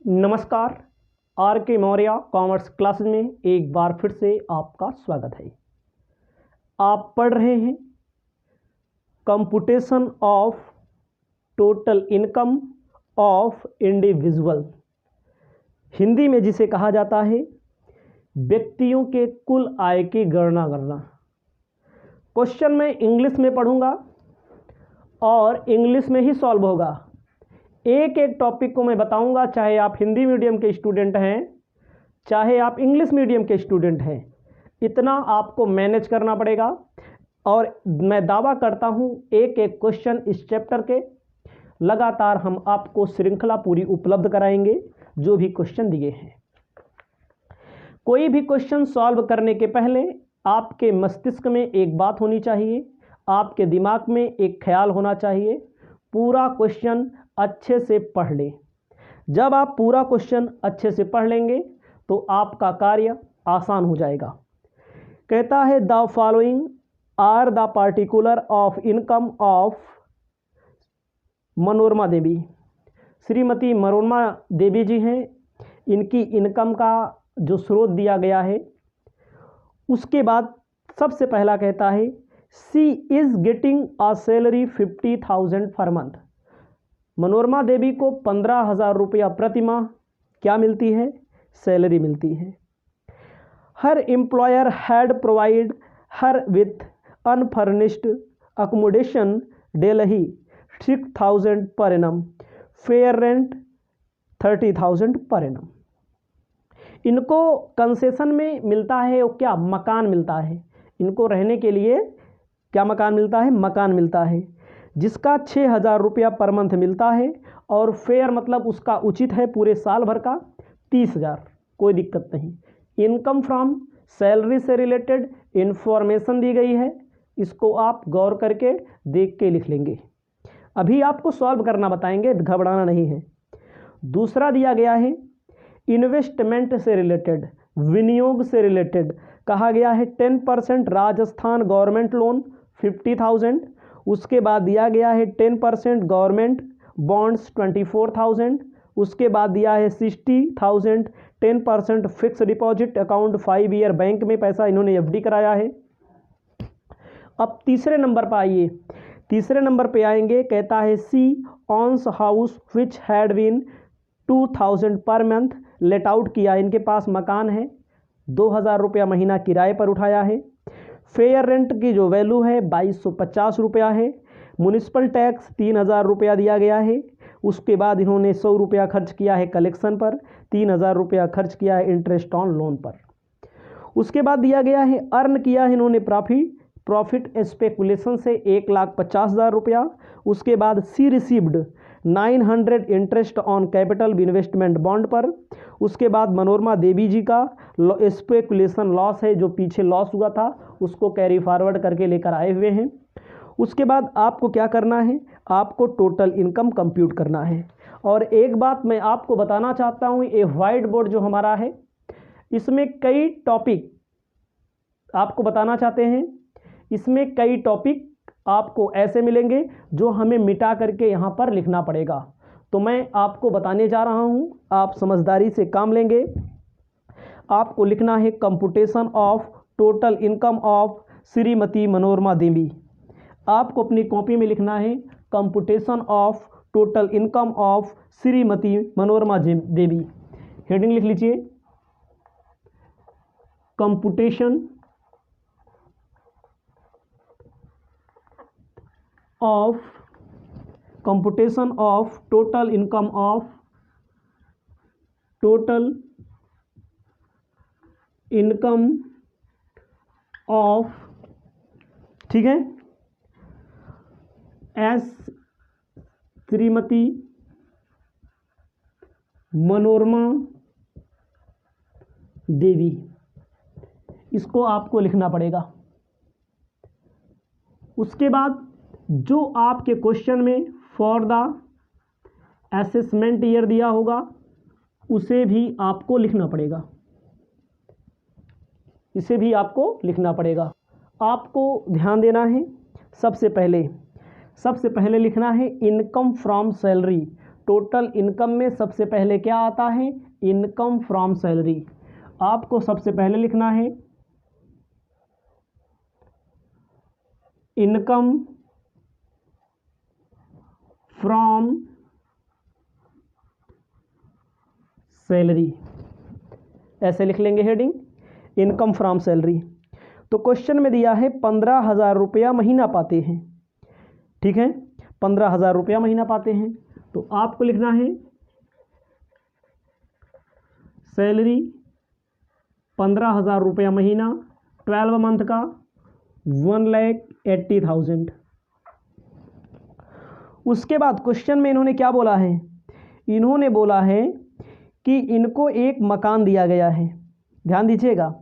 नमस्कार। आर के Maurya commerce classes में एक बार फिर से आपका स्वागत है। आप पढ़ रहे हैं computation of total income of individual, Hindi में जिसे कहा जाता है व्यक्तियों के कुल आय की गणना करना। क्वेश्चन मैं इंग्लिश में पढ़ूंगा और इंग्लिश में ही सॉल्व होगा। एक एक टॉपिक को मैं बताऊंगा, चाहे आप हिंदी मीडियम के स्टूडेंट हैं चाहे आप इंग्लिश मीडियम के स्टूडेंट हैं, इतना आपको मैनेज करना पड़ेगा। और मैं दावा करता हूं एक एक क्वेश्चन इस चैप्टर के लगातार हम आपको श्रृंखला पूरी उपलब्ध कराएंगे जो भी क्वेश्चन दिए हैं। कोई भी क्वेश्चन सॉल्व करने के पहले आपके मस्तिष्क में एक बात होनी चाहिए, आपके दिमाग में एक ख्याल होना चाहिए, पूरा क्वेश्चन अच्छे से पढ़ लें। जब आप पूरा क्वेश्चन अच्छे से पढ़ लेंगे तो आपका कार्य आसान हो जाएगा। कहता है the following are the particular of income of Manorama Devi. Shrimati Manorama Devi ji हैं, इनकी इनकम का जो स्रोत दिया गया है। उसके बाद सबसे पहला कहता है she is getting a salary 50,000 per month. Manorama Devi को 15,000 रुपया प्रति माह क्या मिलती है? सैलरी मिलती है। हर employer had provide her with unfurnished accommodation daily 6,000 per annum, fair rent 30,000 per annum. इनको कंसेशन में मिलता है वो क्या? मकान मिलता है। इनको रहने के लिए क्या मकान मिलता है? मकान मिलता है, जिसका 6,000 रुपया पर मंथ मिलता है। और फेयर मतलब उसका उचित है पूरे साल भर का 30,000, कोई दिक्कत नहीं। इनकम फ्रॉम सैलरी से रिलेटेड इन्फॉर्मेशन दी गई है, इसको आप गौर करके देख के लिख लेंगे। अभी आपको सॉल्व करना बताएंगे, घबराना नहीं है। दूसरा दिया गया है इन्वेस्टमेंट से रिलेटेड, विनियोग से रिलेटेड कहा गया है 10% राजस्थान गवर्नमेंट लोन 50,000। उसके बाद दिया गया है 10% गवर्नमेंट बॉन्ड्स 24,000। उसके बाद दिया है 60,000 10% fix deposit account 5 year bank में पैसा इन्होंने एफडी कराया है। अब तीसरे नंबर पर आइए, तीसरे नंबर पे आएंगे। कहता है she owns house which had been 2,000 per month let out किया। इनके पास मकान है, 2,000 रुपया महीना किराए पर उठाया है। फेयर रेंट की जो वैल्यू है 2,250 रुपया है। म्युनिसिपल टैक्स 3,000 रुपया दिया गया है। उसके बाद इन्होंने 100 रुपया खर्च किया है कलेक्शन पर, 3,000 रुपया खर्च किया है इंटरेस्ट ऑन लोन पर। उसके बाद दिया गया है अर्न किया है इन्होंने प्रॉफिट स्पेकुलेशन से 1,50,000 रुपया। उसके बाद she received 900 interest on capital investment bond पर। उसके बाद मनोरमा देवी जी का स्पेकुलेशन लॉस है, जो पीछे लॉस हुआ था उसको कैरी फॉरवर्ड करके लेकर आए हुए हैं। उसके बाद आपको क्या करना है? आपको टोटल इनकम कंप्यूट करना है। और एक बात मैं आपको बताना चाहता हूँ, ये वाइट बोर्ड जो हमारा है इसमें कई टॉपिक आपको बताना चाहते हैं। इसमें कई टॉपिक आपको ऐसे मिलेंगे जो हमें मिटा करके यहाँ पर लिखना पड़ेगा, तो मैं आपको बताने जा रहा हूँ, आप समझदारी से काम लेंगे। आपको लिखना है computation of total income of Shrimati Manorama Devi. आपको अपनी कॉपी में लिखना है computation of total income of Shrimati Manorama Devi. Heading लिख लीजिए computation of total income of ठीक है, एस श्रीमती मनोरमा देवी, इसको आपको लिखना पड़ेगा। उसके बाद जो आपके क्वेश्चन में फॉर द असेसमेंट ईयर दिया होगा उसे भी आपको लिखना पड़ेगा, इसे भी आपको लिखना पड़ेगा। आपको ध्यान देना है, सबसे पहले लिखना है income from salary total income में सबसे पहले क्या आता है? Income from salary. आपको सबसे पहले लिखना है इनकम फ्रॉम सैलरी, ऐसे लिख लेंगे हेडिंग, इनकम फ्रॉम सैलरी। तो क्वेश्चन में दिया है 15,000 रुपया महीना पाते हैं, ठीक है, 15,000 रुपया महीना पाते हैं। तो आपको लिखना है सैलरी 15,000 रुपया महीना, 12 मंथ का 1,80,000। उसके बाद क्वेश्चन में इन्होंने क्या बोला है? इन्होंने बोला है कि इनको एक मकान दिया गया है, ध्यान दीजिएगा,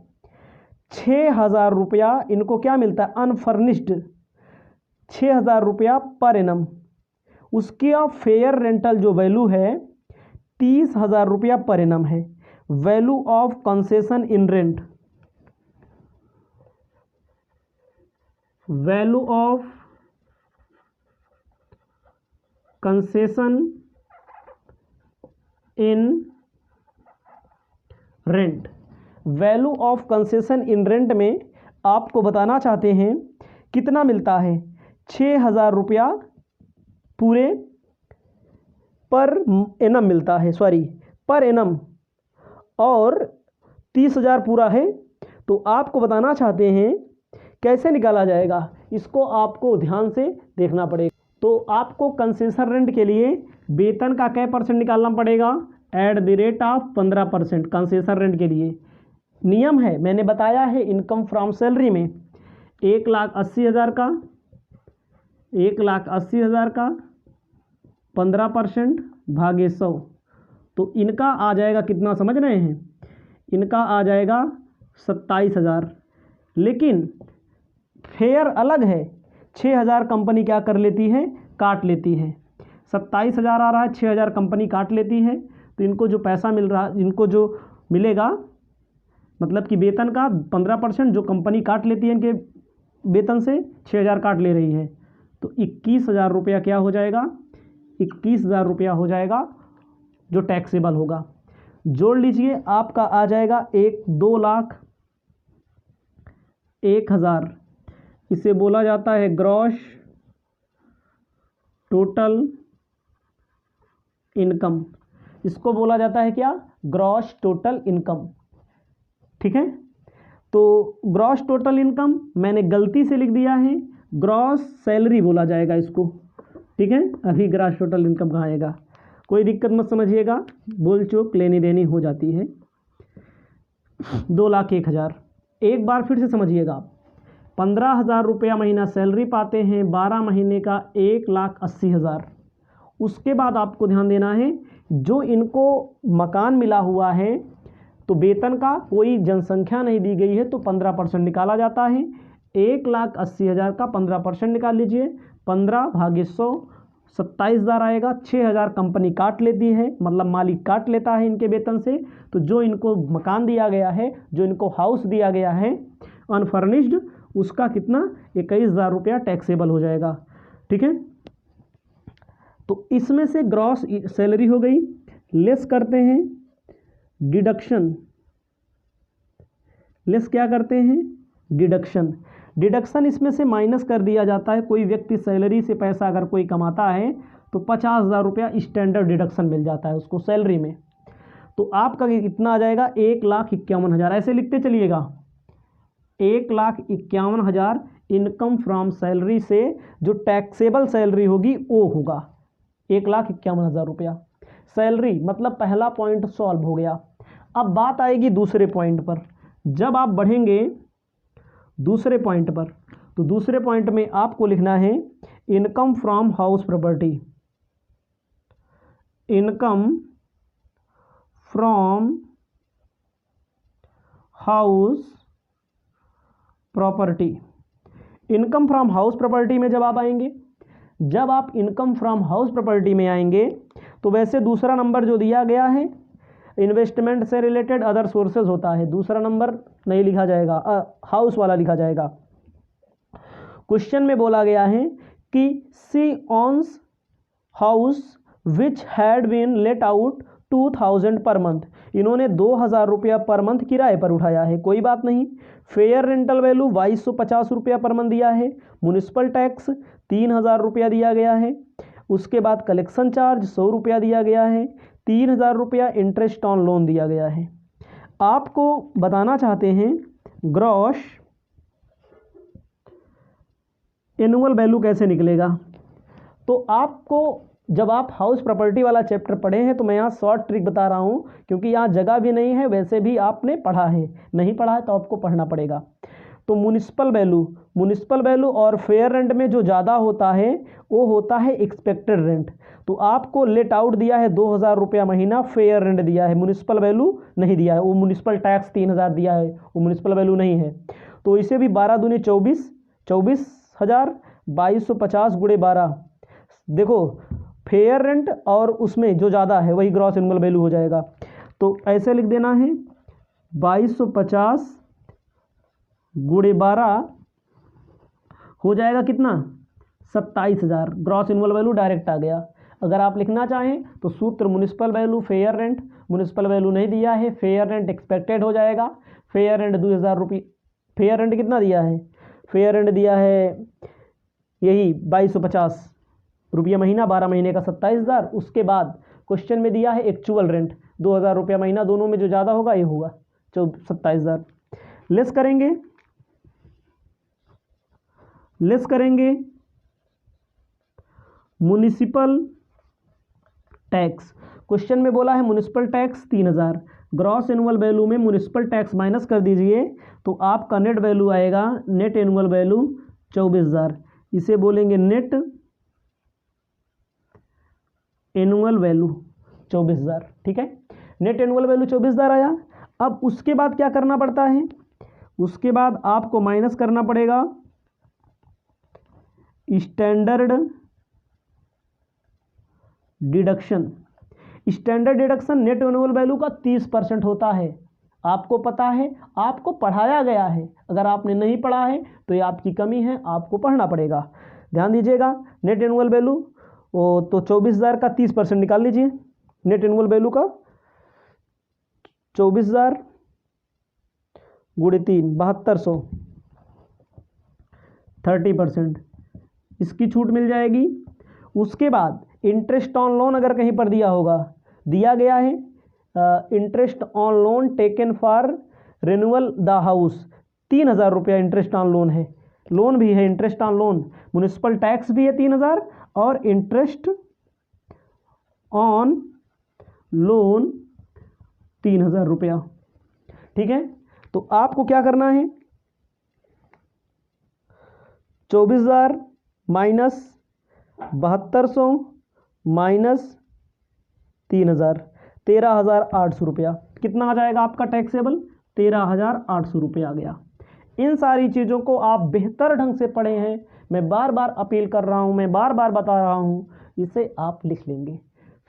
6,000 रुपया इनको क्या मिलता है? अनफर्निश्ड 6,000 रुपया पर एनम। उसकी फेयर रेंटल जो वैल्यू है 30,000 रुपया पर एनम है। Value of concession in rent, value of concession in rent, value of concession in rent में आपको बताना चाहते हैं कितना मिलता है? 6,000 रुपया पूरे पर एनम मिलता है, सॉरी पर एनम, और 30,000 पूरा है। तो आपको बताना चाहते हैं कैसे निकाला जाएगा, इसको आपको ध्यान से देखना पड़ेगा। तो आपको कंसेशन रेंट के लिए वेतन का क्या % निकालना पड़ेगा? At the rate of 15% concession rent के लिए। नियम है, मैंने बताया है, इनकम फ्रॉम सैलरी में 1,80,000 का 1,80,000 का 15% भागे 100, तो इनका आ जाएगा कितना, समझ रहे हैं? इनका आ जाएगा 27,000। लेकिन फेयर अलग है, 6,000 कंपनी क्या कर लेती है? काट लेती है। 27,000 आ रहा है, 6,000 कंपनी काट लेती है। तो इनको जो पैसा मिल रहा, इनको जो मिलेगा, मतलब कि वेतन का 15% जो कंपनी काट लेती है इनके वेतन से, 6,000 काट ले रही है, तो 21,000 रुपया क्या हो जाएगा? 21,000 रुपया हो जाएगा जो टैक्सेबल होगा। जोड़ लीजिए, आपका आ जाएगा 2,01,000। इसे बोला जाता है ग्रॉस टोटल इनकम। इसको बोला जाता है क्या? ग्रॉस टोटल इनकम, ठीक है। तो ग्रॉस टोटल इनकम मैंने गलती से लिख दिया है, ग्रॉस सैलरी बोला जाएगा इसको, ठीक है। अभी ग्रॉस टोटल इनकम कहाँ आएगा, कोई दिक्कत मत समझिएगा, बोल चूक लेनी देनी हो जाती है। 2,01,000, एक बार फिर से समझिएगा, 15,000 रुपया महीना सैलरी पाते हैं, 12 महीने का 1,80,000। उसके बाद आपको ध्यान देना है, जो इनको मकान मिला हुआ है तो वेतन का कोई जनसंख्या नहीं दी गई है, तो 15% निकाला जाता है। 1,80,000 का 15% निकाल लीजिए, 15 भागे 100, 27,000 आएगा। 6,000 कंपनी काट लेती है, मतलब मालिक काट लेता है इनके वेतन से। तो जो इनको मकान दिया गया है, जो इनको हाउस दिया गया है अनफर्निश्ड, उसका कितना? 21,000 रुपया टैक्सेबल हो जाएगा, ठीक है। तो इसमें से ग्रॉस सैलरी हो गई, लेस करते हैं डिडक्शन। लेस क्या करते हैं? डिडक्शन। डिडक्शन इसमें से माइनस कर दिया जाता है। कोई व्यक्ति सैलरी से पैसा अगर कोई कमाता है तो 50,000 रुपया स्टैंडर्ड डिडक्शन मिल जाता है उसको सैलरी में। तो आपका कितना आ जाएगा? 1,51,000। ऐसे लिखते चलिएगा, 1,51,000 इनकम फ्रॉम सैलरी से जो टैक्सेबल सैलरी होगी वो होगा 1,51,000 रुपया। सैलरी मतलब पहला पॉइंट सॉल्व हो गया। अब बात आएगी दूसरे पॉइंट पर। जब आप बढ़ेंगे दूसरे पॉइंट पर, तो दूसरे पॉइंट में आपको लिखना है income from house property. Income from house property. Income from house property में जब आप आएंगे, जब आप इनकम फ्रॉम हाउस प्रॉपर्टी में आएंगे तो वैसे दूसरा नंबर जो दिया गया है इन्वेस्टमेंट से रिलेटेड अदर सोर्सेज होता है, दूसरा नंबर नहीं लिखा जाएगा, हाउस वाला लिखा जाएगा। क्वेश्चन में बोला गया है कि she owns house which had been let out 2000 per month, इन्होंने 2000 रुपया पर मंथ किराए पर उठाया है, कोई बात नहीं। फेयर रेंटल वैल्यू 2250 रुपया पर मंथ दिया है। म्युनिसिपल टैक्स 3000 रुपया दिया गया है। उसके बाद कलेक्शन चार्ज 100 रुपया दिया गया है। 3000 रुपया इंटरेस्ट ऑन लोन दिया गया है। आपको बताना चाहते हैं ग्रॉस एनुअल वैल्यू कैसे निकलेगा। तो आपको जब आप हाउस प्रॉपर्टी वाला चैप्टर पढ़े हैं तो मैं यहाँ शॉर्ट ट्रिक बता रहा हूँ, क्योंकि यहाँ जगह भी नहीं है, वैसे भी आपने पढ़ा है, नहीं पढ़ा है तो आपको पढ़ना पड़ेगा। तो म्युनिसिपल वैल्यू और फेयर रेंट में जो ज़्यादा होता है वो होता है एक्सपेक्टेड रेंट। तो आपको लेट आउट दिया है 2000 रुपया महीना, फेयर रेंट दिया है, म्युनिसिपल वैल्यू नहीं दिया है। वो म्युनिसिपल टैक्स 3000 दिया है, वो म्युनिसिपल वैल्यू नहीं है। तो इसे भी 12 दूनी 24, 24,000, 2250 गुणे 12। देखो फेयर रेंट और उसमें जो ज़्यादा है वही ग्रॉस एनुअल वैल्यू हो जाएगा। तो ऐसे लिख देना है 2250 गुणे 12 हो जाएगा कितना, 27,000। ग्रॉस एनुअल वैल्यू डायरेक्ट आ गया। अगर आप लिखना चाहें तो सूत्र municipal value fair rent, municipal value नहीं दिया है, फेयर रेंट एक्सपेक्टेड हो जाएगा। फेयर रेंट 2000 रुपये, फेयर रेंट कितना दिया है, फेयर रेंट दिया है यही 2250 रुपया महीना, 12 महीने का 27,000। उसके बाद क्वेश्चन में दिया है एक्चुअल रेंट 2000 रुपया महीना, दोनों में जो ज़्यादा होगा ये होगा 27,000। लेस करेंगे म्युनिसिपल टैक्स। क्वेश्चन में बोला है municipal tax 3000, gross annual value में म्युनिसिपल टैक्स माइनस कर दीजिए तो आपका नेट वैल्यू आएगा, नेट एनुअल वैल्यू 24,000। इसे बोलेंगे नेट एनुअल वैल्यू 24,000, ठीक है। नेट एनुअल वैल्यू 24,000 आया। अब उसके बाद क्या करना पड़ता है, उसके बाद आपको माइनस करना पड़ेगा standard deduction. Standard deduction net annual value का 30% होता है। आपको पता है, आपको पढ़ाया गया है। अगर आपने नहीं पढ़ा है तो ये आपकी कमी है, आपको पढ़ना पड़ेगा। ध्यान दीजिएगा, नेट एनुअल वैल्यू तो 24,000 का 30% निकाल लीजिए। नेट एनुअल वैल्यू का 24,000 गुणे 3 7200, 30% इसकी छूट मिल जाएगी। उसके बाद इंटरेस्ट ऑन लोन अगर कहीं पर दिया होगा, दिया गया है interest on loan taken for renewal the house, 3000 रुपया इंटरेस्ट ऑन लोन है, लोन भी है interest on loan, municipal tax भी है 3000 और इंटरेस्ट ऑन लोन 3000 रुपया, ठीक है। तो आपको क्या करना है, 24,000 माइनस 7200 माइनस 3000, 13,800 रुपया। कितना आ जाएगा आपका टैक्सेबल, 13,800 रुपया आ गया। इन सारी चीज़ों को आप बेहतर ढंग से पढ़े हैं, मैं बार बार अपील कर रहा हूँ, मैं बार बार बता रहा हूँ, इसे आप लिख लेंगे।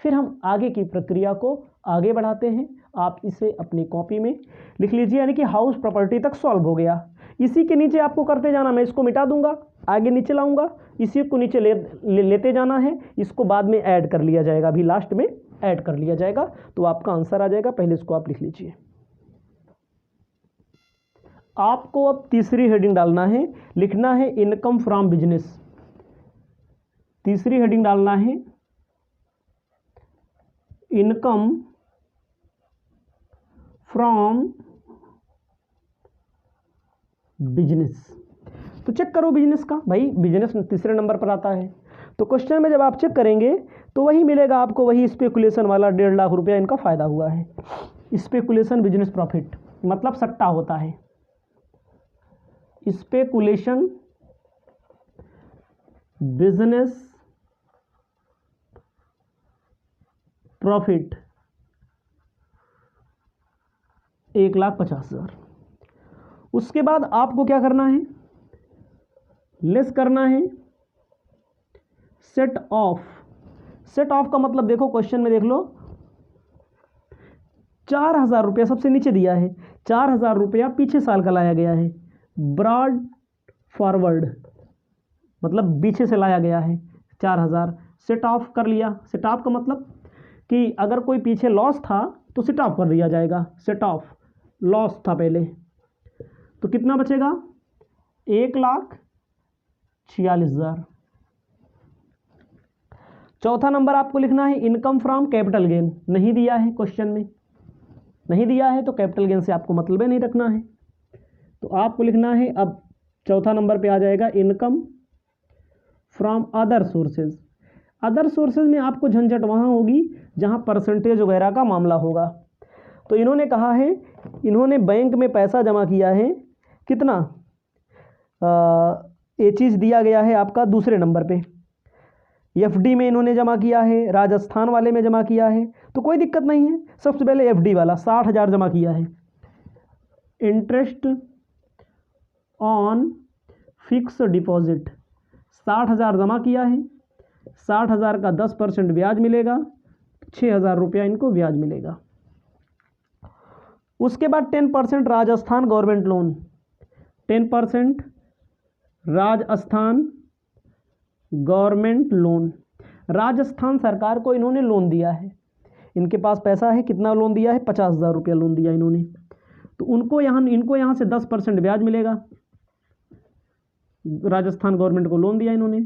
फिर हम आगे की प्रक्रिया को आगे बढ़ाते हैं। आप इसे अपनी कॉपी में लिख लीजिए, यानी कि हाउस प्रॉपर्टी तक सॉल्व हो गया। इसी के नीचे आपको करते जाना, मैं इसको मिटा दूंगा, आगे नीचे लाऊंगा, इसी को नीचे लेते जाना है, इसको बाद में ऐड कर लिया जाएगा, अभी लास्ट में ऐड कर लिया जाएगा तो आपका आंसर आ जाएगा। पहले इसको आप लिख लीजिए। आपको अब तीसरी हेडिंग डालना है, लिखना है इनकम फ्रॉम बिजनेस। तीसरी हेडिंग डालना है इनकम फ्रॉम बिजनेस। तो चेक करो बिजनेस का, भाई बिजनेस तीसरे नंबर पर आता है। तो क्वेश्चन में जब आप चेक करेंगे तो वही मिलेगा आपको, वही स्पेकुलेशन वाला 1.5 लाख रुपया इनका फायदा हुआ है। स्पेकुलेशन बिजनेस प्रॉफिट मतलब सट्टा होता है, स्पेकुलेशन बिजनेस प्रॉफिट 1,50,000। उसके बाद आपको क्या करना है, लेस करना है सेट ऑफ। सेट ऑफ का मतलब देखो क्वेश्चन में देख लो, 4,000 रुपया सबसे नीचे दिया है, 4,000 रुपया पीछे साल का लाया गया है, ब्रॉड फॉरवर्ड मतलब पीछे से लाया गया है 4,000, सेट ऑफ कर लिया। सेट ऑफ का मतलब कि अगर कोई पीछे लॉस था तो सेट ऑफ कर दिया जाएगा। सेट ऑफ, लॉस था पहले, तो कितना बचेगा 1,46,000। चौथा नंबर आपको लिखना है इनकम फ्रॉम कैपिटल गेन। नहीं दिया है क्वेश्चन में, नहीं दिया है तो कैपिटल गेन से आपको मतलब ही नहीं रखना है, तो आपको लिखना है अब चौथा नंबर पे आ जाएगा income from other sources. Other sources में आपको झंझट वहाँ होगी जहाँ परसेंटेज वगैरह का मामला होगा। तो इन्होंने कहा है, इन्होंने बैंक में पैसा जमा किया है कितना, ये चीज़ दिया गया है आपका दूसरे नंबर पे। एफडी में इन्होंने जमा किया है, राजस्थान वाले में जमा किया है, तो कोई दिक्कत नहीं है। सबसे पहले एफडी वाला 60,000 जमा किया है। इंटरेस्ट ऑन फिक्स डिपॉजिट 60,000 जमा किया है, 60,000 का 10% ब्याज मिलेगा, 6,000 रुपया इनको ब्याज मिलेगा। उसके बाद 10% Rajasthan government loan, 10% Rajasthan government loan. Rajasthan सरकार को इन्होंने लोन दिया है, इनके पास पैसा है, कितना लोन दिया है 50,000 रुपया लोन दिया इन्होंने, तो इनको यहाँ से 10% ब्याज मिलेगा। राजस्थान गवर्नमेंट को लोन दिया इन्होंने,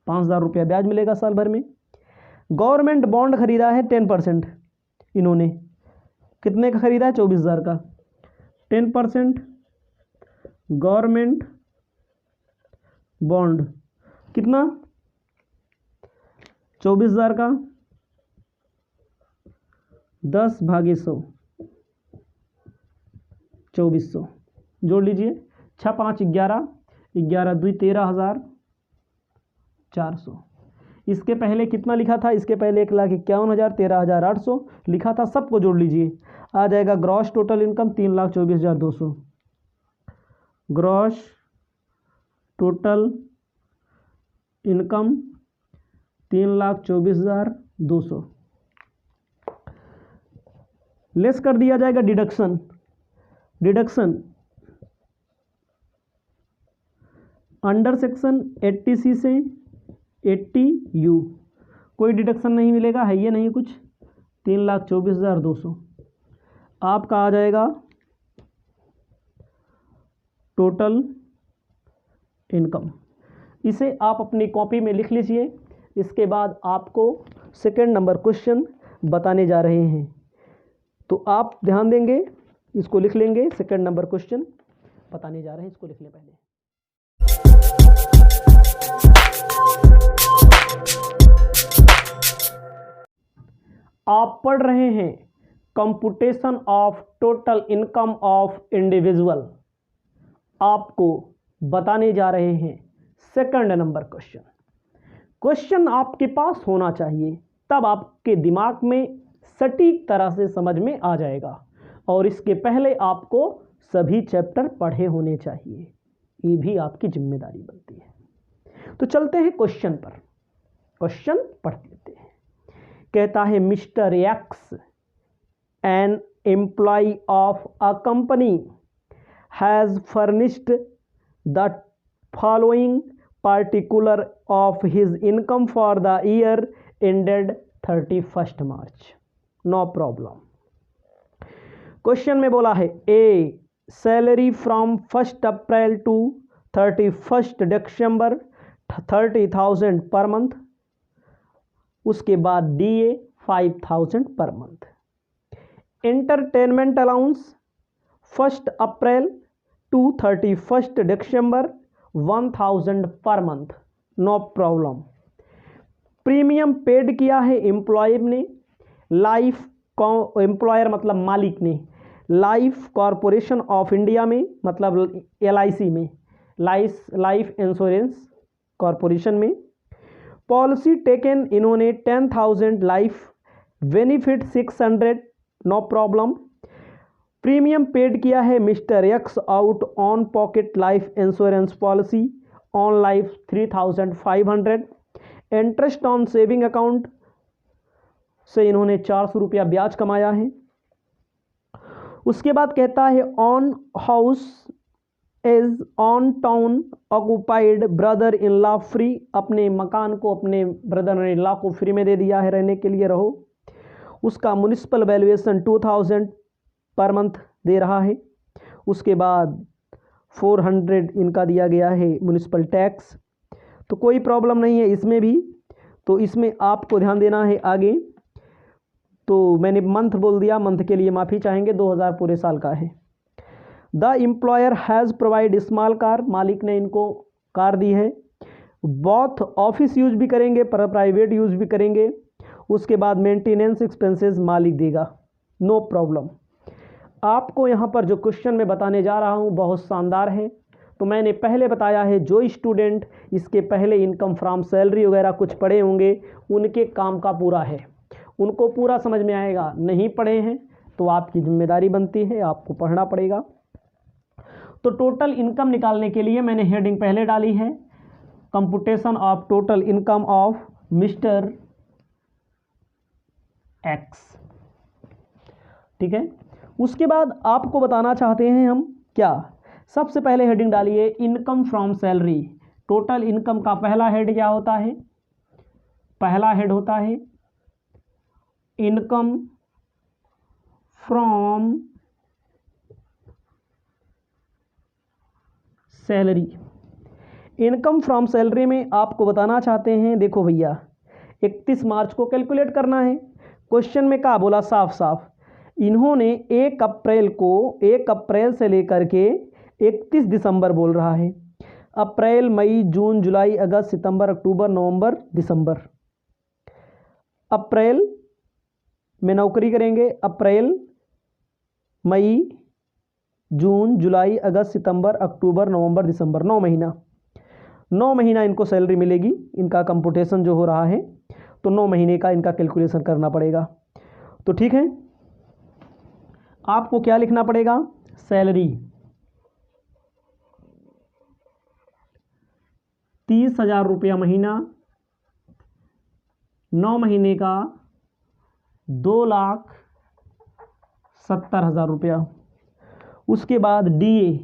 5,000 रुपया ब्याज मिलेगा साल भर में। गवर्नमेंट बॉन्ड खरीदा है 10%, इन्होंने कितने का खरीदा है 24,000 का। 10% गवर्नमेंट बॉन्ड कितना 24,000 का 10/100 2400 जोड़ लीजिए, 6 5 11 11 2 13,400। इसके पहले कितना लिखा था, इसके पहले 1,51,000 13,800 लिखा था, सबको जोड़ लीजिए, आ जाएगा gross total income 3,24,200। Gross total income 3,24,200 less कर दिया जाएगा deduction. Deduction under section 80C से 80U कोई डिडक्शन नहीं मिलेगा, है ये नहीं कुछ। 3,24,200 आपका आ जाएगा टोटल इनकम। इसे आप अपनी कॉपी में लिख लीजिए। इसके बाद आपको सेकंड नंबर क्वेश्चन बताने जा रहे हैं, तो आप ध्यान देंगे, इसको लिख लेंगे। सेकंड नंबर क्वेश्चन बताने जा रहे हैं, इसको लिख लें पहले। आप पढ़ रहे हैं computation of total income of individual. आपको बताने जा रहे हैं सेकंड नंबर क्वेश्चन। क्वेश्चन आपके पास होना चाहिए, तब आपके दिमाग में सटीक तरह से समझ में आ जाएगा, और इसके पहले आपको सभी चैप्टर पढ़े होने चाहिए, ये भी आपकी जिम्मेदारी बनती है। तो चलते हैं क्वेश्चन पर, क्वेश्चन पढ़ लेते हैं। कहता है mister X an employ of a company has furnished the following particular of his income for the year ended 31st March. No problem. Question में बोला है A salary from 1 April to 31 December 30,000 per month, उसके बाद DA 5,000 per month. Entertainment allowance 1 April to 31 December 1,000 per month, no problem. Premium paid किया है employ ने, life employer मतलब मालिक ने, लाइफ कॉरपोरेशन ऑफ इंडिया में मतलब LIC में, लाइफ इंश्योरेंस कॉरपोरेशन में। पॉलिसी टेकन इन्होंने 10,000, life benefit 600, no problem. Premium paid किया है mister X out on pocket life insurance policy on life 3,500। Interest on saving account से इन्होंने 400 रुपया ब्याज कमाया है। उसके बाद कहता है on house is on town occupied brother in law free, अपने मकान को अपने ब्रदर इन लॉ को फ्री में दे दिया है, रहने के लिए रहो। उसका म्युनिसिपल वैल्यूएशन 2000 पर मंथ दे रहा है। उसके बाद 400 इनका दिया गया है म्युनिसिपल टैक्स। तो कोई प्रॉब्लम नहीं है इसमें भी। तो इसमें आपको ध्यान देना है आगे। तो मैंने मंथ बोल दिया, मंथ के लिए माफ़ी चाहेंगे, 2000 पूरे साल का है। The employer has provide small car, मालिक ने इनको कार दी है। बोथ ऑफिस यूज भी करेंगे, प्राइवेट यूज भी करेंगे। उसके बाद मेंटेनेंस एक्सपेंसेस मालिक देगा, नो प्रॉब्लम। आपको यहाँ पर जो क्वेश्चन मैं बताने जा रहा हूँ बहुत शानदार है। तो मैंने पहले बताया है, जो स्टूडेंट इसके पहले इनकम फ्रॉम सैलरी वगैरह कुछ पढ़े होंगे उनके काम का पूरा है, उनको पूरा समझ में आएगा। नहीं पढ़े हैं तो आपकी जिम्मेदारी बनती है, आपको पढ़ना पड़ेगा। तो टोटल इनकम निकालने के लिए मैंने हेडिंग पहले डाली है, computation of total income of mister x. ठीक है। उसके बाद आपको बताना चाहते हैं हम क्या, सबसे पहले हेडिंग डालिए income from salary. Total income का पहला हेड क्या होता है? पहला हेड होता है income from salary. Income from salary में आपको बताना चाहते हैं, देखो भैया 31 मार्च को कैलकुलेट करना है। क्वेश्चन में क्या बोला साफ साफ, इन्होंने 1 अप्रैल से लेकर के 31 दिसंबर बोल रहा है। अप्रैल, मई, जून, जुलाई, अगस्त, सितंबर, अक्टूबर, नवंबर, दिसंबर। अप्रैल में नौकरी करेंगे, अप्रैल, मई, जून, जुलाई, अगस्त, सितंबर, अक्टूबर, नवंबर, दिसंबर, 9 महीना। 9 महीना इनको सैलरी मिलेगी। इनका कंप्यूटेशन जो हो रहा है तो 9 महीने का इनका कैलकुलेशन करना पड़ेगा। तो ठीक है, आपको क्या लिखना पड़ेगा? सैलरी 30,000 रुपया महीना, 9 महीने का 2,70,000 रुपया। उसके बाद डीए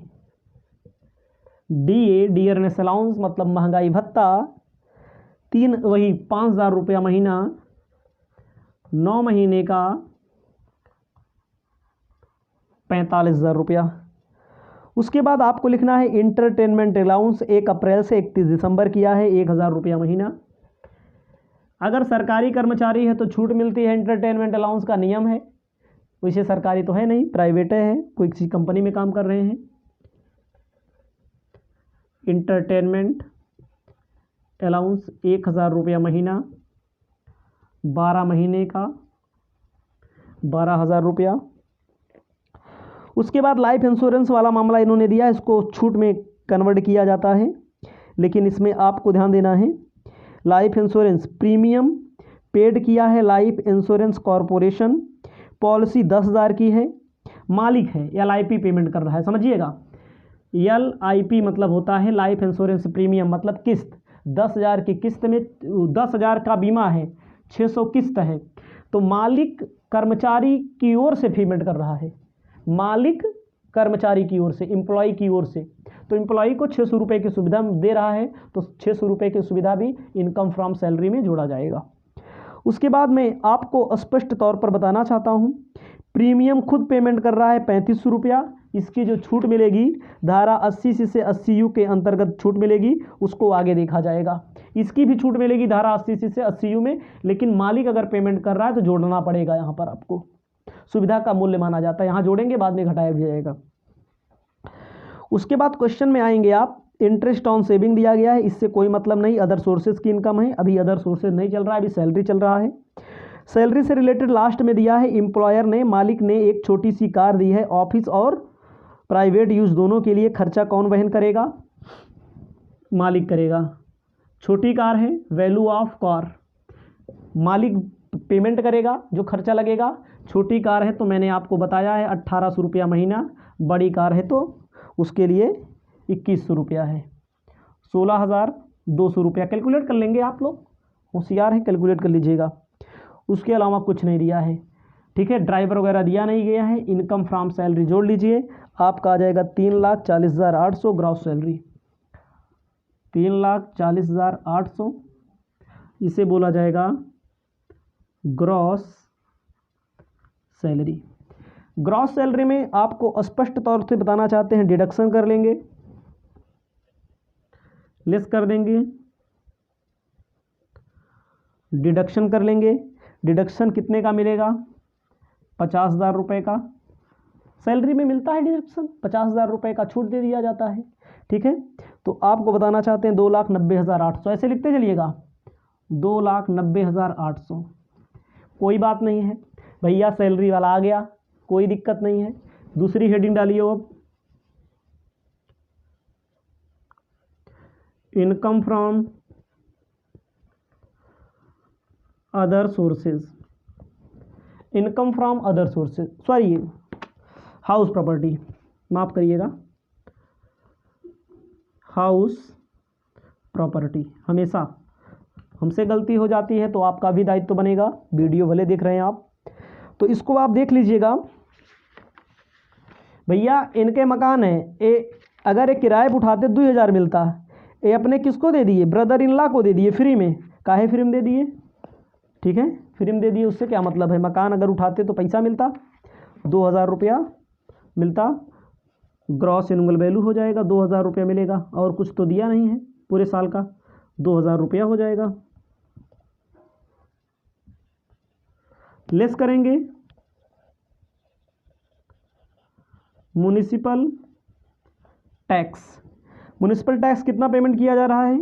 डियरनेस अलाउंस मतलब महंगाई भत्ता, वही 5,000 रुपया महीना, 9 महीने का 45,000 रुपया। उसके बाद आपको लिखना है इंटरटेनमेंट अलाउंस 1 अप्रैल से 31 दिसंबर किया है, 1,000 रुपया महीना। अगर सरकारी कर्मचारी है तो छूट मिलती है, इंटरटेनमेंट अलाउंस का नियम है। वैसे सरकारी तो है नहीं, प्राइवेट है, कोई किसी कंपनी में काम कर रहे हैं। इंटरटेनमेंट अलाउंस 1,000 रुपया महीना, 12 महीने का 12,000 रुपया। उसके बाद लाइफ इंश्योरेंस वाला मामला इन्होंने दिया, इसको छूट में कन्वर्ट किया जाता है, लेकिन इसमें आपको ध्यान देना है लाइफ इंश्योरेंस प्रीमियम पेड किया है लाइफ इंश्योरेंस कॉरपोरेशन, पॉलिसी 10,000 की है, मालिक है LIP पेमेंट कर रहा है। समझिएगा, LIP मतलब होता है लाइफ इंश्योरेंस प्रीमियम, मतलब किस्त 10,000 की किस्त में 10,000 का बीमा है, 600 किस्त है। तो मालिक कर्मचारी की ओर से पेमेंट कर रहा है, मालिक कर्मचारी की ओर से, एम्प्लॉय की ओर से। तो एम्प्लॉय को 600 रुपये की सुविधा दे रहा है, तो 600 रुपये की सुविधा भी इनकम फ्रॉम सैलरी में जोड़ा जाएगा। उसके बाद मैं आपको स्पष्ट तौर पर बताना चाहता हूँ, प्रीमियम खुद पेमेंट कर रहा है 3500 रुपया। इसकी जो छूट मिलेगी धारा 80C से 80U के अंतर्गत छूट मिलेगी, उसको आगे देखा जाएगा। इसकी भी छूट मिलेगी धारा 80C से 80U में, लेकिन मालिक अगर पेमेंट कर रहा है तो जोड़ना पड़ेगा। यहाँ पर आपको सुविधा का मूल्य माना जाता है, यहाँ जोड़ेंगे बाद में घटाया भी जाएगा। उसके बाद क्वेश्चन में आएंगे आप, इंटरेस्ट ऑन सेविंग दिया गया है, इससे कोई मतलब नहीं, अदर सोर्सेज की इनकम है। अभी अदर सोर्सेज नहीं चल रहा है, अभी सैलरी चल रहा है। सैलरी से रिलेटेड लास्ट में दिया है, एम्प्लॉयर ने, मालिक ने एक छोटी सी कार दी है, ऑफिस और प्राइवेट यूज़ दोनों के लिए। खर्चा कौन वहन करेगा? मालिक करेगा। छोटी कार है, वैल्यू ऑफ कार मालिक पेमेंट करेगा जो खर्चा लगेगा। छोटी कार है तो मैंने आपको बताया है 1800 रुपया महीना, बड़ी कार है तो उसके लिए 2100 रुपया है, 16,200 रुपया। कैलकुलेट कर लेंगे आप लोग, होशियार है, कैलकुलेट कर लीजिएगा। उसके अलावा कुछ नहीं दिया है। ठीक है, ड्राइवर वगैरह दिया नहीं गया है। इनकम फ्रॉम सैलरी जोड़ लीजिए, आपका आ जाएगा 3,40,800 ग्रॉस सैलरी, 3,40,800, इसे बोला जाएगा ग्रॉस सैलरी। ग्रॉस सैलरी में आपको स्पष्ट तौर से बताना चाहते हैं, डिडक्शन कर लेंगे, लेस कर देंगे, डिडक्शन कर लेंगे। डिडक्शन कितने का मिलेगा? 50,000 रुपये का सैलरी में मिलता है डिडक्शन, 50,000 रुपये का छूट दे दिया जाता है। ठीक है, तो आपको बताना चाहते हैं 2,90,800, ऐसे लिखते चलिएगा 2,90,800। कोई बात नहीं है भैया, सैलरी वाला आ गया, कोई दिक्कत नहीं है। दूसरी हेडिंग डालिए अब, income from other sources, income from other sources, sorry house property, माफ करिएगा, हाउस प्रॉपर्टी। हमेशा हमसे गलती हो जाती है तो आपका भी दायित्व बनेगा, वीडियो भले देख रहे हैं आप तो इसको आप देख लीजिएगा। भैया इनके मकान है, अगर एक किराए पर उठाते 2,000 मिलता, ये अपने किसको दे दिए? ब्रदर इन लॉ को दे दिए फ्री में। काहे फ्री में दे दिए? ठीक है, फ्री में दे दिए, उससे क्या मतलब है? मकान अगर उठाते तो पैसा मिलता, 2,000 रुपया मिलता, ग्रॉस एनुअल वैल्यू हो जाएगा, 2,000 रुपया मिलेगा, और कुछ तो दिया नहीं है पूरे साल का, 2,000 रुपया हो जाएगा। लेस करेंगे म्युनिसिपल टैक्स, म्युनिसिपल टैक्स कितना पेमेंट किया जा रहा है?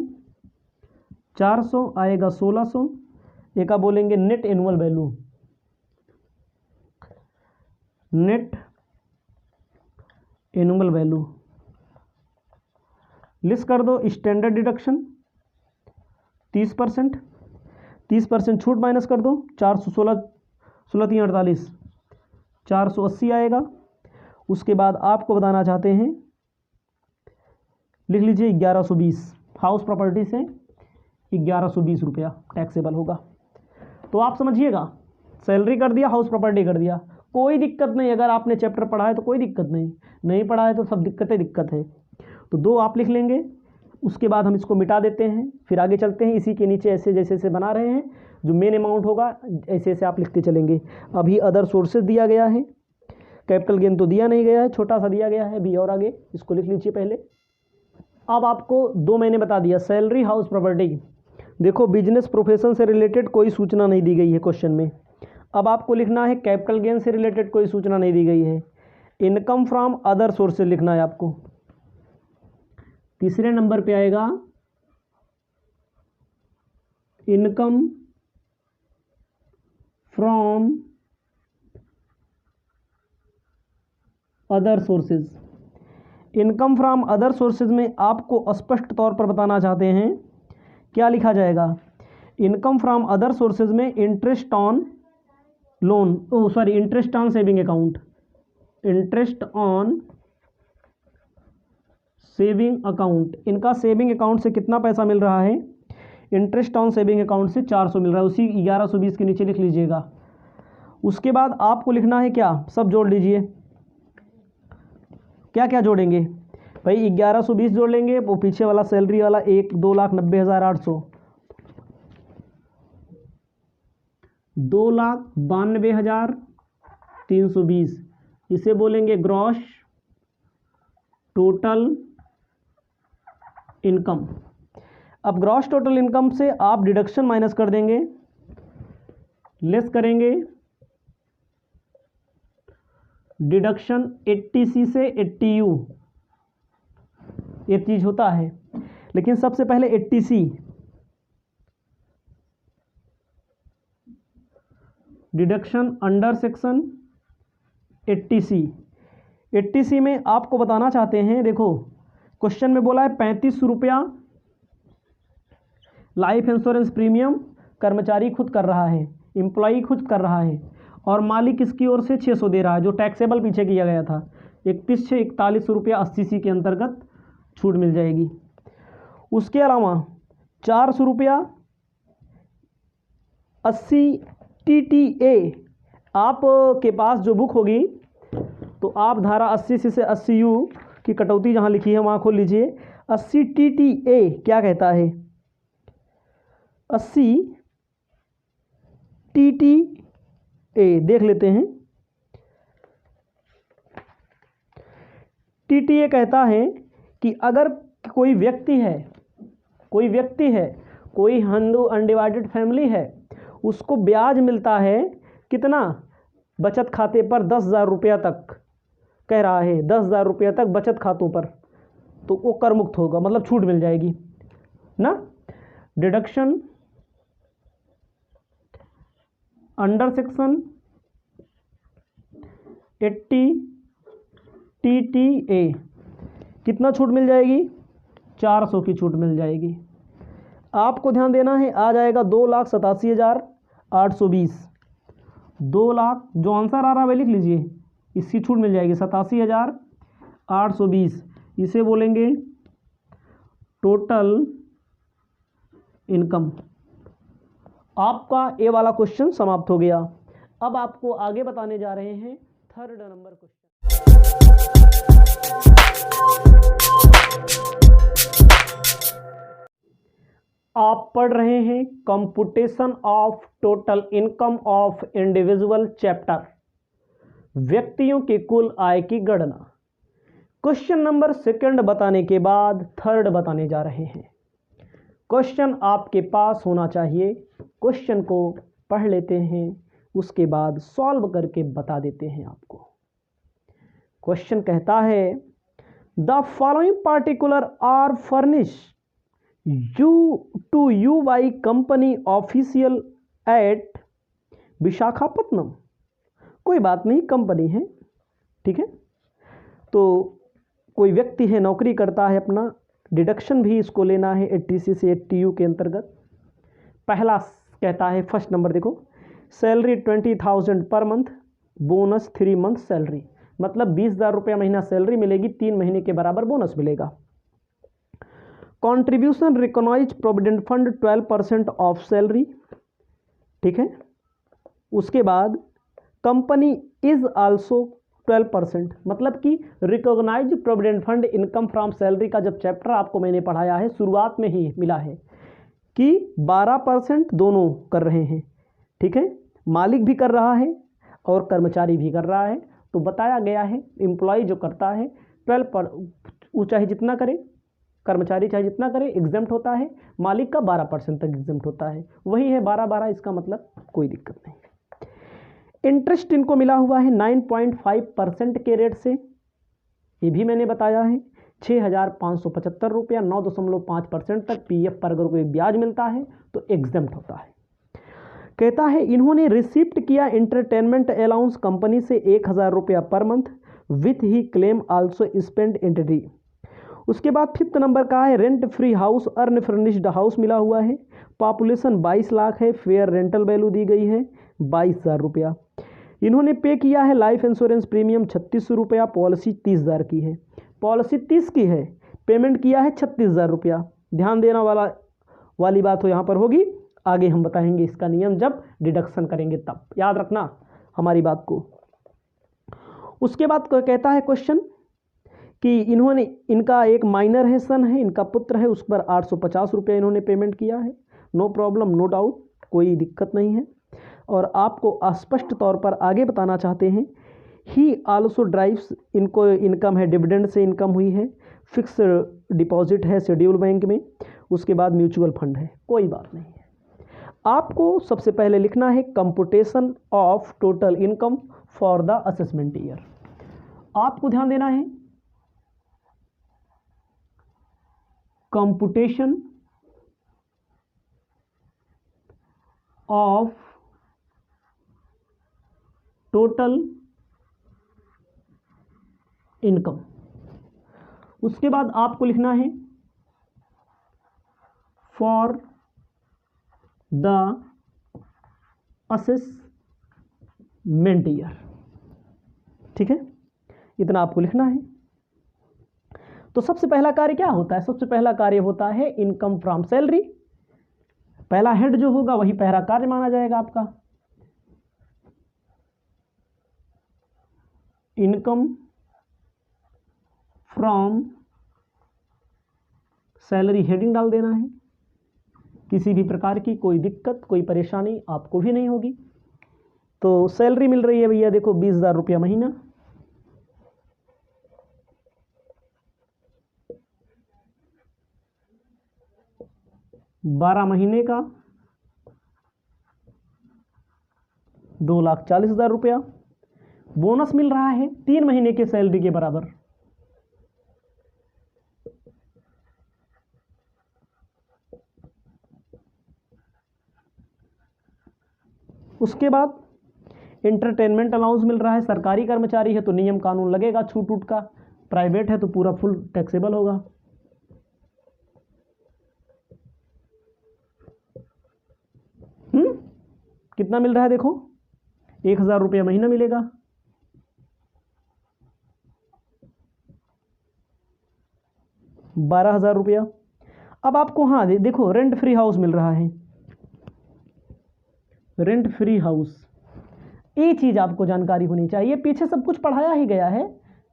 400 आएगा 1,600, एक का बोलेंगे net annual value, net annual value. List कर दो स्टैंडर्ड डिडक्शन 30%, 30% छूट माइनस कर दो, 416, 16,348, 480 आएगा। उसके बाद आपको बताना चाहते हैं, लिख लीजिए 1,120, हाउस प्रॉपर्टी से 1,120 रुपया टैक्सेबल होगा। तो आप समझिएगा, सैलरी कर दिया, हाउस प्रॉपर्टी कर दिया, कोई दिक्कत नहीं। अगर आपने चैप्टर पढ़ा है तो कोई दिक्कत नहीं, नहीं पढ़ा है तो सब दिक्कत है। तो 2 आप लिख लेंगे, उसके बाद हम इसको मिटा देते हैं, फिर आगे चलते हैं। इसी के नीचे ऐसे जैसे बना रहे हैं, जो मेन अमाउंट होगा ऐसे ऐसे आप लिखते चलेंगे। अभी अदर सोर्सेज दिया गया है, कैपिटल गेन तो दिया नहीं गया है, छोटा सा दिया गया है अभी, और आगे इसको लिख लीजिए पहले। अब आपको 2 मैंने बता दिया, सैलरी, हाउस प्रॉपर्टी। देखो बिजनेस प्रोफेशन से रिलेटेड कोई सूचना नहीं दी गई है क्वेश्चन में। अब आपको लिखना है कैपिटल गेन से रिलेटेड कोई सूचना नहीं दी गई है, इनकम फ्रॉम अदर सोर्सेज लिखना है आपको। तीसरे नंबर पे आएगा income from other sources. Income from other sources में आपको स्पष्ट तौर पर बताना चाहते हैं, क्या लिखा जाएगा? इनकम फ्रॉम अदर सोर्सेज में interest on loan, interest on saving account, interest on saving account. इनका सेविंग अकाउंट से कितना पैसा मिल रहा है? इंटरेस्ट ऑन सेविंग अकाउंट से 400 मिल रहा है, उसी 1,120 के नीचे लिख लीजिएगा। उसके बाद आपको लिखना है क्या? सब जोड़ लीजिए, क्या क्या जोड़ेंगे भाई? 1,120 जोड़ लेंगे, वो पीछे वाला सैलरी वाला 2,90,800, 2,92,320, इसे बोलेंगे ग्रॉस टोटल इनकम। अब ग्रॉस टोटल इनकम से आप डिडक्शन माइनस कर देंगे, लेस करेंगे डिडक्शन 80C से 80U, ये चीज होता है, लेकिन सबसे पहले 80C deduction under section 80C। 80C में आपको बताना चाहते हैं, देखो क्वेश्चन में बोला है 35 रुपया लाइफ इंश्योरेंस प्रीमियम कर्मचारी खुद कर रहा है, एम्प्लॉई खुद कर रहा है, और मालिक इसकी ओर से 600 दे रहा है, जो टैक्सेबल पीछे किया गया था। 31 से 41 रुपया 80C के अंतर्गत छूट मिल जाएगी। उसके अलावा 400 रुपया 80 TTA आप के पास जो बुक होगी तो आप धारा 80 से 80U की कटौती जहाँ लिखी है वहाँ खोल लीजिए। 80 TTA क्या कहता है? 80 TTA देख लेते हैं। TTA कहता है कि अगर कोई व्यक्ति है, कोई हिंदू अनडिवाइडेड फैमिली है, उसको ब्याज मिलता है कितना? बचत खाते पर 10,000 रुपया तक कह रहा है, 10,000 रुपया तक बचत खातों पर, तो वो कर मुक्त होगा, मतलब छूट मिल जाएगी ना। डिडक्शन अंडर सेक्शन 80 TTA कितना छूट मिल जाएगी? 400 की छूट मिल जाएगी। आपको ध्यान देना है, आ जाएगा 2,87,820। 2 लाख जो आंसर आ रहा है वह लिख लीजिए, इसकी छूट मिल जाएगी 87,820। इसे बोलेंगे टोटल इनकम। आपका ए वाला क्वेश्चन समाप्त हो गया। अब आपको आगे बताने जा रहे हैं 3rd नंबर क्वेश्चन। आप पढ़ रहे हैं computation of total income of individual chapter, व्यक्तियों की कुल आय की गणना। क्वेश्चन नंबर 2 बताने के बाद 3rd बताने जा रहे हैं। क्वेश्चन आपके पास होना चाहिए। क्वेश्चन को पढ़ लेते हैं, उसके बाद सॉल्व करके बता देते हैं आपको। क्वेश्चन कहता है the following particular are furnish you by company official at Visakhapatnam. कोई बात नहीं, कंपनी है, ठीक है। तो कोई व्यक्ति है, नौकरी करता है अपना, डिडक्शन भी इसको लेना है 80C से 80U के अंतर्गत। पहला कहता है, फर्स्ट नंबर देखो, salary 20,000 per month, bonus 3 month salary, मतलब 20,000 रुपया महीना सैलरी मिलेगी, 3 महीने के बराबर बोनस मिलेगा। Contribution recognise provident fund 12% of salary, ठीक है। उसके बाद कंपनी इज आल्सो 12%, मतलब कि recognise provident fund income from salary का जब चैप्टर आपको मैंने पढ़ाया है, शुरुआत में ही मिला है कि 12% दोनों कर रहे हैं, ठीक है। मालिक भी कर रहा है और कर्मचारी भी कर रहा है। तो बताया गया है एम्प्लॉय जो करता है 12%, वो चाहे जितना करे, कर्मचारी चाहे जितना करे, एग्जेम्प्ट होता है। मालिक का 12% तक एग्जेम्प्ट होता है, वही है 12-12, इसका मतलब कोई दिक्कत नहीं। इंटरेस्ट इनको मिला हुआ है 9.5% के रेट से, ये भी मैंने बताया है। 6,575 रुपया, 9.5% तक PF पर अगर कोई ब्याज मिलता है तो एग्जेम्प्ट होता है। कहता है इन्होंने रिसिप्ट किया इंटरटेनमेंट अलाउंस कंपनी से 1,000 रुपया per month with he claim also spend entity. उसके बाद 5th नंबर का है rent free house, earn furnished house मिला हुआ है। पॉपुलेशन 22 लाख है, फेयर रेंटल वैल्यू दी गई है 22,000 रुपया। इन्होंने पे किया है लाइफ इंश्योरेंस प्रीमियम 3600 रुपया, पॉलिसी 30,000 की है, पॉलिसी 30 की है, पेमेंट किया है 36,000 रुपया। ध्यान देना वाली बात हो यहाँ पर होगी, आगे हम बताएंगे इसका नियम जब डिडक्शन करेंगे तब, याद रखना हमारी बात को। उसके बाद कहता है क्वेश्चन कि इनका एक माइनर है, सन है, इनका पुत्र है, उस पर 850 रुपया इन्होंने पेमेंट किया है। नो प्रॉब्लम, नो डाउट, कोई दिक्कत नहीं है। और आपको स्पष्ट तौर पर आगे बताना चाहते हैं ही आल्सो ड्राइव्स, इनको इनकम है डिविडेंड से इनकम हुई है, फिक्स डिपॉजिट है शेड्यूल बैंक में, उसके बाद म्यूचुअल फंड है, कोई बात नहीं है। आपको सबसे पहले लिखना है computation of total income for the assessment year. आपको ध्यान देना है कंप्यूटेशन ऑफ टोटल इनकम। उसके बाद आपको लिखना है फॉर द असेसमेंट ईयर, ठीक है, इतना आपको लिखना है। तो सबसे पहला कार्य क्या होता है? सबसे पहला कार्य होता है इनकम फ्रॉम सैलरी। पहला हेड जो होगा वही पहला कार्य माना जाएगा आपका। इनकम फ्रॉम सैलरी हेडिंग डाल देना है। किसी भी प्रकार की कोई दिक्कत कोई परेशानी आपको भी नहीं होगी। तो सैलरी मिल रही है भैया देखो 20,000 रुपया महीना। बारह महीने का 2,40,000 रुपया। बोनस मिल रहा है 3 महीने के सैलरी के बराबर। उसके बाद एंटरटेनमेंट अलाउंस मिल रहा है। सरकारी कर्मचारी है तो नियम कानून लगेगा छूट उट का, प्राइवेट है तो पूरा फुल टैक्सेबल होगा। कितना मिल रहा है देखो 1,000 रुपया महीना मिलेगा। ₹12,000। अब आपको हाँ देखो रेंट फ्री हाउस मिल रहा है। रेंट फ्री हाउस ये चीज़ आपको जानकारी होनी चाहिए। पीछे सब कुछ पढ़ाया ही गया है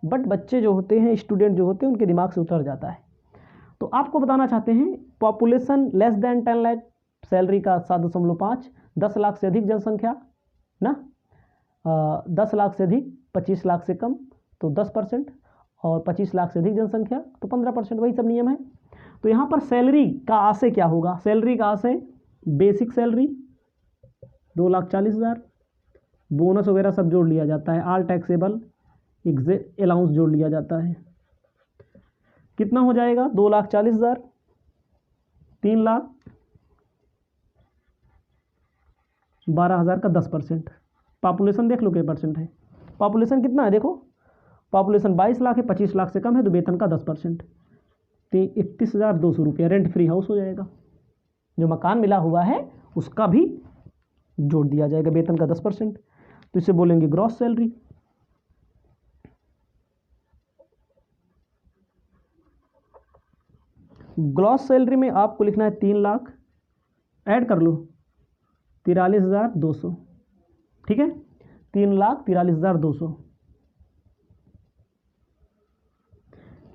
बट बच्चे जो होते हैं स्टूडेंट जो होते हैं उनके दिमाग से उतर जाता है। तो आपको बताना चाहते हैं population less than 10 lakh, salary का 7.5, 10 लाख से अधिक जनसंख्या ना, 10 लाख से अधिक, 25 लाख से कम तो 10%, और 25 लाख से अधिक जनसंख्या तो 15%, वही सब नियम है। तो यहाँ पर सैलरी का आशय क्या होगा? सैलरी का आशय बेसिक सैलरी 2,40,000, बोनस वगैरह सब जोड़ लिया जाता है, ऑल टैक्सेबल अलाउंस जोड़ लिया जाता है। कितना हो जाएगा 2,40,000, 3,12,000 का 10%। पॉपुलेशन देख लो क्या परसेंट है। पॉपुलेशन कितना है देखो, पॉपुलेशन 22 लाख है, 25 लाख से कम है तो वेतन का 10%, तो 31,200 रुपया रेंट फ्री हाउस हो जाएगा। जो मकान मिला हुआ है उसका भी जोड़ दिया जाएगा, वेतन का 10%, तो इसे बोलेंगे ग्रॉस सैलरी। ग्रॉस सैलरी में आपको लिखना है 3 लाख, ऐड कर लो 43,200, ठीक है, 3,43,200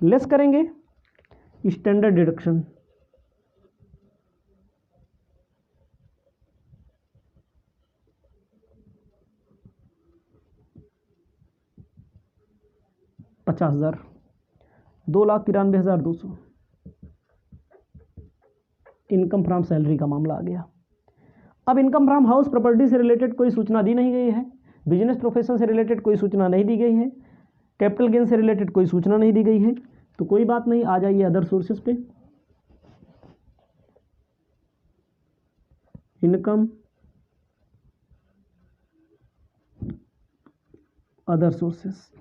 लेस करेंगे standard deduction, $50,000, 2,93,200 income from salary का मामला आ गया। अब इनकम फ्रॉम हाउस प्रॉपर्टी से रिलेटेड कोई सूचना दी नहीं गई है, बिजनेस प्रोफेशन से रिलेटेड कोई सूचना नहीं दी गई है, कैपिटल गेन से रिलेटेड कोई सूचना नहीं दी गई है, तो कोई बात नहीं, आ जाइए अदर सोर्सेस पे। Income other sources,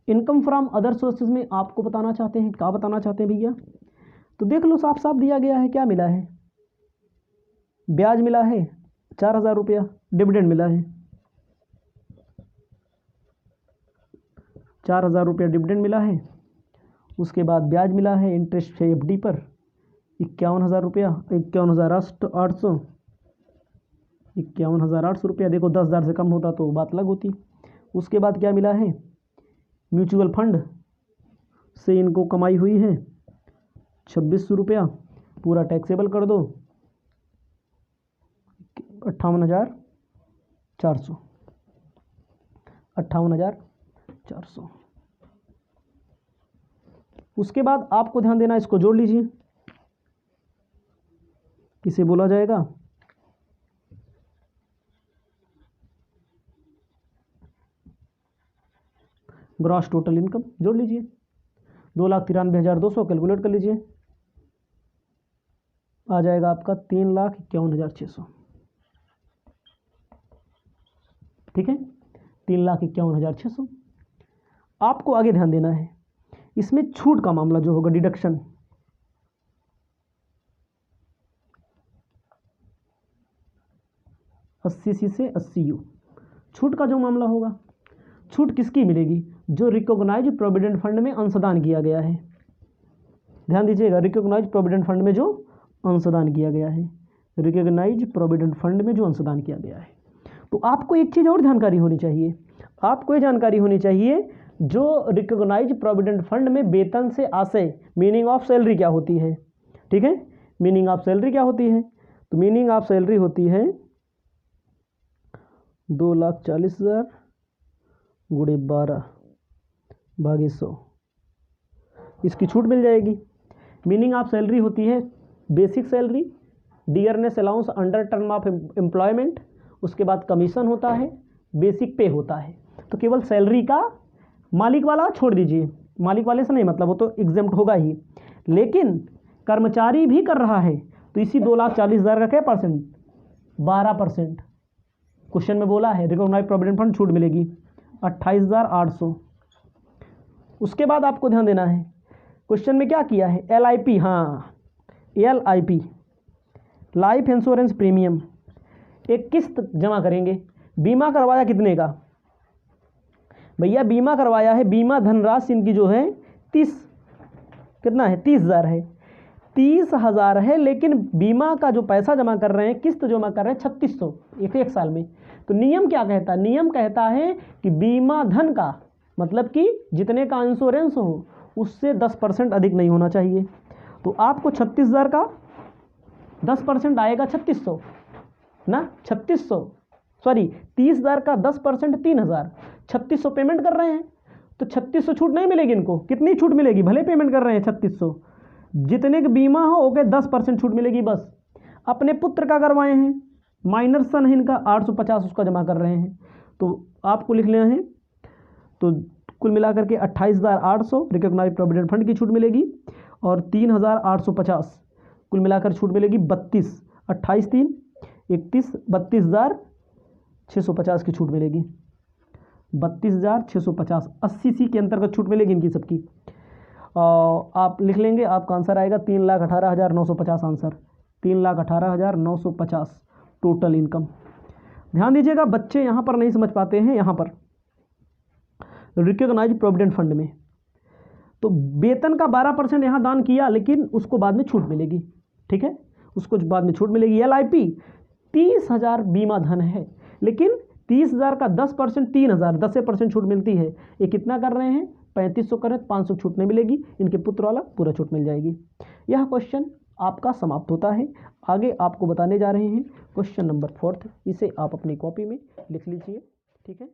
income from other sources में आपको बताना चाहते हैं, क्या बताना चाहते हैं भैया? तो देख लो साफ साफ दिया गया है, क्या मिला है? ब्याज मिला है 4,000 रुपया, डिविडेंड मिला है 4,000 रुपया डिविडेंड मिला है, उसके बाद ब्याज मिला है इंटरेस्ट है एफडी पर 51,000 रुपया, 51,800, 51,800 रुपया। देखो 10,000 से कम होता तो बात अलग होती। उसके बाद क्या मिला है? म्यूचुअल फंड से इनको कमाई हुई है 2,600 रुपया, पूरा टैक्सेबल कर दो 58,400, 58,400। उसके बाद आपको ध्यान देना, इसको जोड़ लीजिए, किसे बोला जाएगा? ग्रॉस टोटल इनकम जोड़ लीजिए, 2,93,200 कैलकुलेट कर लीजिए, आ जाएगा आपका 3,51,600, ठीक है, 3,51,600। आपको आगे ध्यान देना है, इसमें छूट का मामला जो होगा, डिडक्शन, $80C से $80U, छूट का जो मामला होगा, छूट किसकी मिलेगी? जो रिकॉग्नाइज प्रोविडेंट फंड में अंशदान किया गया है। ध्यान दीजिएगा, रिकॉग्नाइज प्रोविडेंट फंड में जो अंशदान किया गया है, रिकॉग्नाइज प्रोविडेंट फंड में जो अंशदान किया गया है। तो आपको एक चीज़ और जानकारी होनी चाहिए, आपको ये जानकारी होनी चाहिए जो रिकॉग्नाइज प्रोविडेंट फंड में वेतन से आशय, मीनिंग ऑफ सैलरी क्या होती है। ठीक है, मीनिंग ऑफ सैलरी क्या होती है, तो मीनिंग ऑफ सैलरी होती है 2,40,000 गुणे 12/100, इसकी छूट मिल जाएगी। मीनिंग ऑफ सैलरी होती है basic salary, dearness allowance under term of employment, उसके बाद कमीशन होता है, बेसिक पे होता है। तो केवल सैलरी का मालिक वाला छोड़ दीजिए, मालिक वाले से नहीं मतलब, वो तो एग्जेम्प्ट होगा ही, लेकिन कर्मचारी भी कर रहा है तो इसी 2,40,000 का क्या परसेंट, 12%। क्वेश्चन में बोला है रिकॉग्नाइज्ड प्रोविडेंट फंड छूट मिलेगी 28,800। उसके बाद आपको ध्यान देना है, क्वेश्चन में क्या किया है, LIP, हाँ LIP, लाइफ इंश्योरेंस प्रीमियम, एक किस्त जमा करेंगे। बीमा करवाया कितने का भैया, बीमा करवाया है, बीमा धनराशि इनकी जो है 30,000 है, 30,000 है, लेकिन बीमा का जो पैसा जमा कर रहे हैं, किस्त जमा कर रहे हैं 3,600 एक साल में। तो नियम क्या कहता है, नियम कहता है कि बीमा धन का मतलब कि जितने का इंश्योरेंस हो उससे 10% अधिक नहीं होना चाहिए। तो आपको 36,000 का 10% आएगा 3,600 ना, 30,000 का 10% 3,000, 3,600 पेमेंट कर रहे हैं तो 3,600 छूट नहीं मिलेगी इनको। कितनी छूट मिलेगी, भले पेमेंट कर रहे हैं 3,600, जितने का बीमा हो ओके 10% छूट मिलेगी बस। अपने पुत्र का करवाए हैं, माइनर सन है इनका, 850 उसका जमा कर रहे हैं, तो आपको लिख लेना है। तो कुल मिलाकर के 28,800 रिकॉग्नाइज्ड प्रोविडेंट फंड की छूट मिलेगी और 3,850 कुल मिलाकर छूट मिलेगी 32, 28 3 31, 32,650 की छूट मिलेगी, 32,650, 80C के अंतर्गत छूट मिलेगी इनकी सबकी। आप लिख लेंगे, आपका आंसर आएगा 3,18,950, आंसर 3,18,950 टोटल इनकम। ध्यान दीजिएगा बच्चे यहाँ पर नहीं समझ पाते हैं, यहाँ पर रिकॉग्नाइज्ड प्रोविडेंट फंड में तो वेतन का 12% यहाँ दान किया, लेकिन उसको बाद में छूट मिलेगी। ठीक है, उसको बाद में छूट मिलेगी। LIP 30,000 बीमा धन है, लेकिन 30,000 का 10% 3,000, 10% छूट मिलती है। ये कितना कर रहे हैं, 3,500 कर रहे हैं, 500 छूट नहीं मिलेगी, इनके पुत्र वाला पूरा छूट मिल जाएगी। यह क्वेश्चन आपका समाप्त होता है। आगे आपको बताने जा रहे हैं क्वेश्चन नंबर 4, इसे आप अपनी कॉपी में लिख लीजिए। ठीक है।